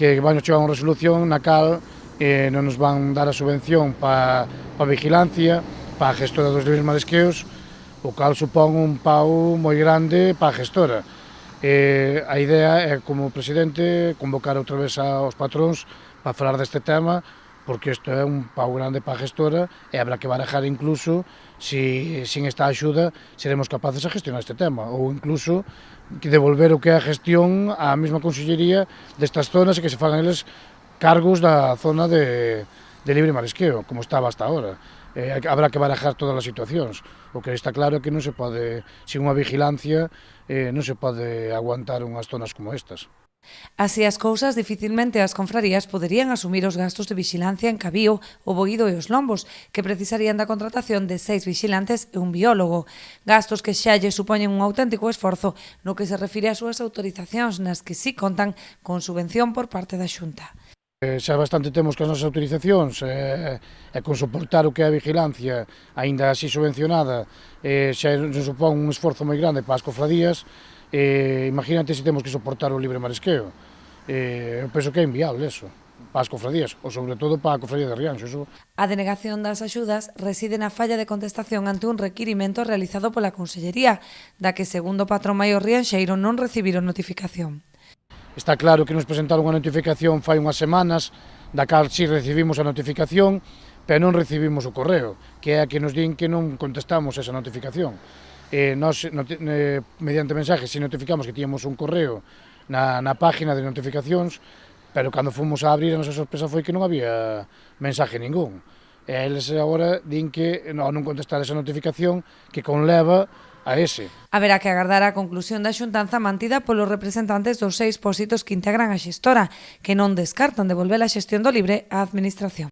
que van chegar unha resolución na cal non nos van dar a subvención para vigilancia, para a gestora dos libres marisqueos, o cal supón un pau moi grande para a gestora. A idea é, como presidente, convocar outra vez aos patróns para falar deste tema, porque isto é un pau grande para a gestora e habrá que barajar incluso si sin esta axuda seremos capaces de gestionar este tema, ou incluso devolver o que é a gestión á mesma consellería destas zonas e que se fagan eles cargos da zona de libre marisqueo, como estaba hasta ahora. Habrá que barajar todas as situacións. O que está claro é que non se pode, sin unha vigilancia, non se pode aguantar unhas zonas como estas. Así as cousas, dificilmente as confrarías poderían asumir os gastos de vixilancia en Cabío, o Boído e os Lombos, que precisarían da contratación de 6 vixilantes e un biólogo. Gastos que xa lle supoñen un auténtico esforzo no que se refire ás súas autorizacións, nas que sí contan con subvención por parte da Xunta. Xa bastante temos que as nosas autorizacións e con soportar o que é a vigilancia, aínda así subvencionada, xa nos supón un esforzo moi grande para as cofradías. Imagínate se temos que soportar o libre marisqueo. Eu penso que é inviable eso, para as cofradías, ou sobre todo para a cofradía de Rianxo. A denegación das axudas reside na falla de contestación ante un requirimento realizado pola Consellería, da que, segundo o patrón maior rianxeiro, non recibiron notificación. Está claro que nos presentaron unha notificación fai unhas semanas, da cal si recibimos a notificación, pero non recibimos o correo, que é a que nos din que non contestamos esa notificación. Nos, mediante mensajes, si notificamos que tíamos un correo na página de notificacións, pero cando fomos a abrir, a nosa sorpresa foi que non había mensaje ningún. E eles agora din que non contestar esa notificación que conleva a ese. Haberá que agardar a conclusión da xuntanza mantida polos representantes dos 6 pósitos que integran a xestora, que non descartan devolver a xestión do libre á Administración.